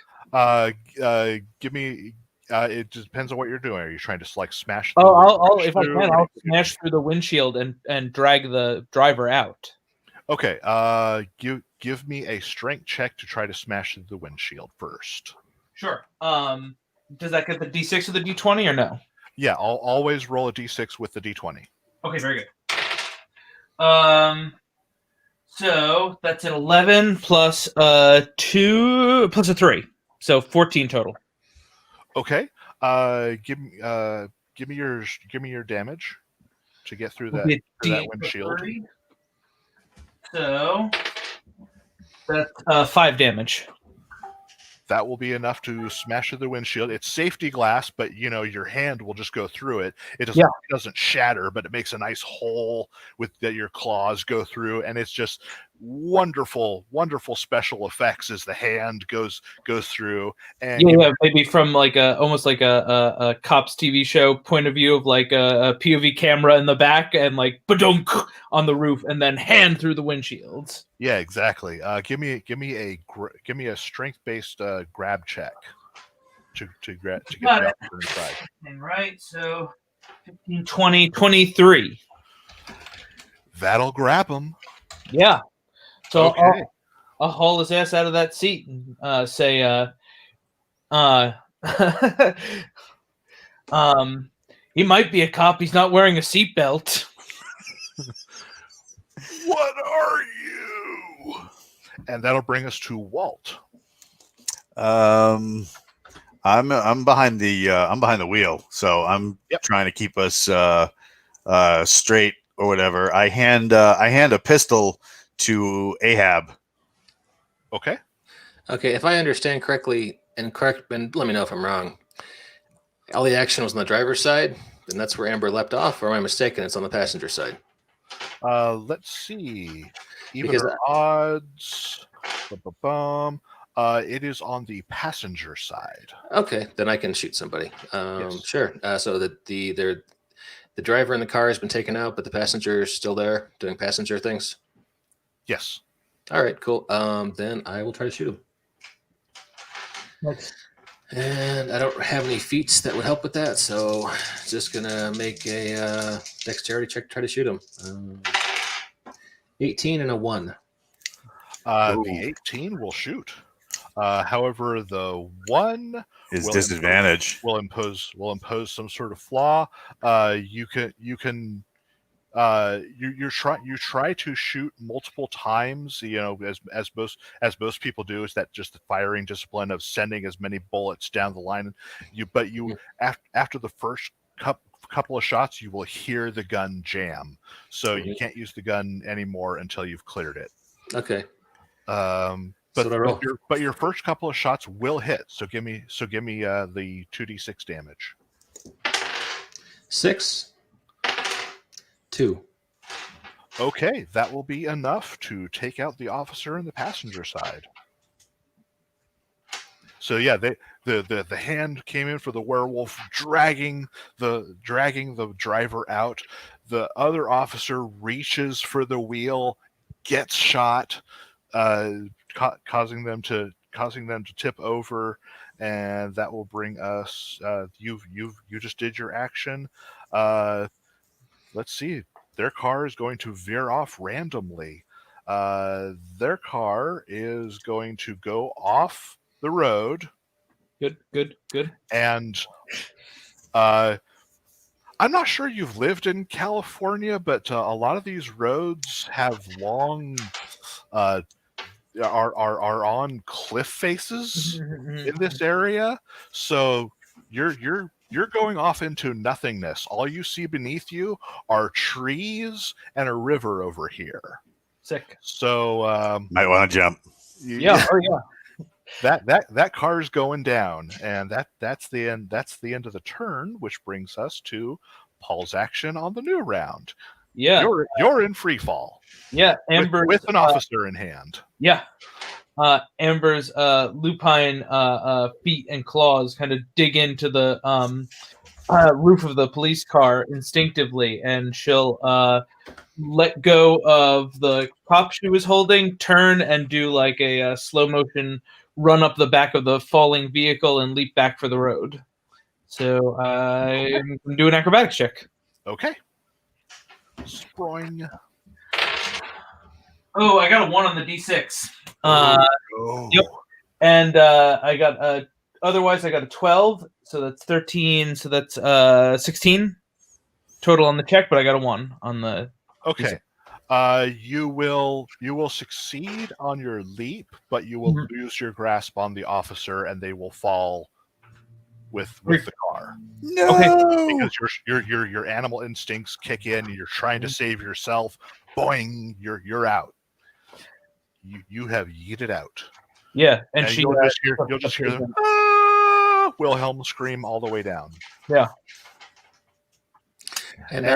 Give me. It just depends on what you're doing. Are you trying to like smash?
Oh, I'll
through,
if I can, I'll smash through the windshield and drag the driver out.
Okay. Give me a strength check to try to smash through the windshield first.
Sure. Does that get the D6 or the D20 or no?
Yeah, I'll always roll a D6 with the D20.
Okay, very good. So that's an 11 plus 2 plus a 3. So 14 total.
Okay. Give me your damage to get through that windshield.
3. So that's 5 damage.
That will be enough to smash through the windshield. It's safety glass, but your hand will just go through it. It doesn't shatter, but it makes a nice hole with that your claws go through, and it's just wonderful, wonderful special effects as the hand goes through. And
maybe from like almost like a cops TV show point of view of like a POV camera in the back and like badunk on the roof, and then hand through the windshields.
Yeah, exactly. Give me a strength-based grab check to get the officer inside.
Right, so 15, 20, 23.
That'll grab him.
Yeah. So
okay.
I'll haul his ass out of that seat and say, he might be a cop. He's not wearing a seatbelt.
What are you? And that'll bring us to Walt.
I'm behind the wheel, so I'm trying to keep us straight or whatever. I hand a pistol to Ahab.
Okay.
Okay, if I understand correctly, and let me know if I'm wrong. All the action was on the driver's side, and that's where Amber leapt off, or am I mistaken? It's on the passenger side.
Let's see. Even odds. It is on the passenger side.
Okay, then I can shoot somebody.
Yes.
Sure. So that the driver in the car has been taken out, but the passenger is still there doing passenger things.
Yes.
All right, cool. Then I will try to shoot him.
Next.
And I don't have any feats that would help with that, so just gonna make a dexterity check to try to shoot him. 18 and a 1.
The 18 will shoot. However, the 1
is disadvantage.
Will impose some sort of flaw. You try to shoot multiple times, as most people do. Is that just the firing discipline of sending as many bullets down the line? After the first couple of shots, you will hear the gun jam, so you can't use the gun anymore until you've cleared it.
Okay.
But your first couple of shots will hit. So give me the 2d6 damage.
6, 2.
Okay, that will be enough to take out the officer and the passenger side. So yeah, the hand came in for the werewolf, dragging the driver out. The other officer reaches for the wheel, gets shot, causing them to tip over, and that will bring us. You just did your action. Let's see. Their car is going to veer off randomly. Their car is going to go off the road.
Good.
And I'm not sure you've lived in California, but a lot of these roads have long are on cliff faces in this area. So you're going off into nothingness. All you see beneath you are trees and a river over here.
Sick.
So
might want to jump.
Yeah.
That car's going down, and that's the end. That's the end of the turn, which brings us to Paul's action on the new round.
Yeah,
you're in free fall.
Yeah, Amber
with an officer in hand.
Yeah, Amber's lupine feet and claws kind of dig into the roof of the police car instinctively, and she'll let go of the cop she was holding, turn and do like a slow motion run up the back of the falling vehicle and leap back for the road. So I'm do an acrobatics check.
Okay. Sproing.
Oh, I got a 1 on the D6. Yep. And I got otherwise I got a 12, so that's 13, so that's 16 total on the check, but I got a 1 on the
Okay. You will succeed on your leap, but you will lose your grasp on the officer, and they will fall with the car.
No.
Because your animal instincts kick in, and you're trying to save yourself. Boing! You're out. You have yeeted out.
Yeah, and
you'll just hear them Wilhelm scream all the way down.
Yeah.
And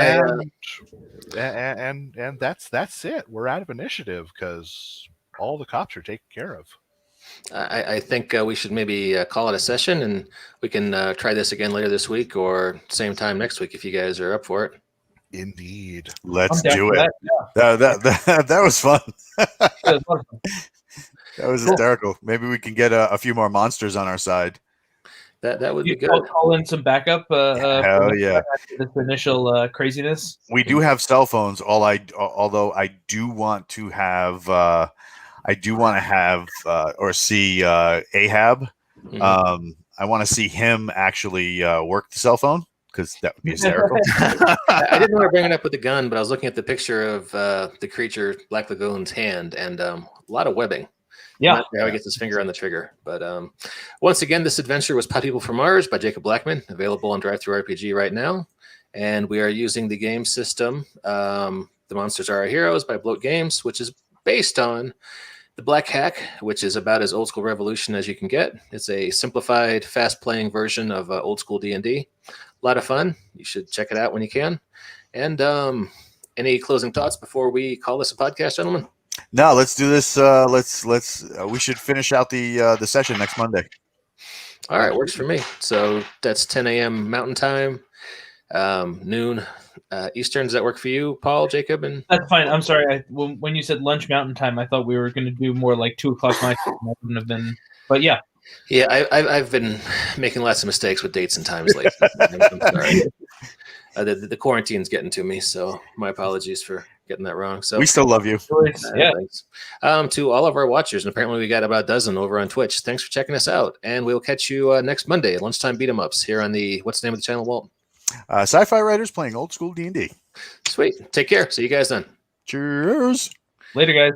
that's it. We're out of initiative because all the cops are taken care of.
I think we should maybe call it a session, and we can try this again later this week or same time next week if you guys are up for it.
Indeed.
Let's do it. That was fun. That was hysterical. Maybe we can get a few more monsters on our side.
That would be good.
Call in some backup.
Hell yeah!
This initial craziness.
We do have cell phones. Although I do want to have, or see Ahab.
Mm-hmm.
I want to see him actually work the cell phone because that would be hysterical.
I didn't want to bring it up with the gun, but I was looking at the picture of the creature Black Lagoon's hand, and a lot of webbing.
Yeah.
I'm not sure how he gets his finger on the trigger. But once again, this adventure was Pot People from Mars by Jacob Blackmon, available on Drive-Thru-RPG right now. And we are using the game system, The Monsters Are Our Heroes by Bloat Games, which is based on the Black Hack, which is about as old school Revolution as you can get. It's a simplified, fast-playing version of old school D&D. A lot of fun. You should check it out when you can. And any closing thoughts before we call this a podcast, gentlemen?
No, let's do this. We should finish out the session next Monday.
All right, works for me. So that's 10 a.m. Mountain Time, noon Eastern. Does that work for you, Paul, Jacob? And
that's fine. I'm sorry. When you said lunch Mountain Time, I thought we were going to do more like 2 o'clock my time. That wouldn't have been. But yeah.
Yeah, I've been making lots of mistakes with dates and times lately. I'm sorry. The quarantine's getting to me, so my apologies for getting that wrong. So
we still love you.
Yeah.
Thanks. To all of our watchers, and apparently we got about a dozen over on Twitch. Thanks for checking us out, and we'll catch you next Monday at Lunchtime Beat 'em Ups here on the what's the name of the channel, Walt?
Sci-Fi Writers playing old school D&D.
Sweet. Take care. See you guys then.
Cheers.
Later, guys.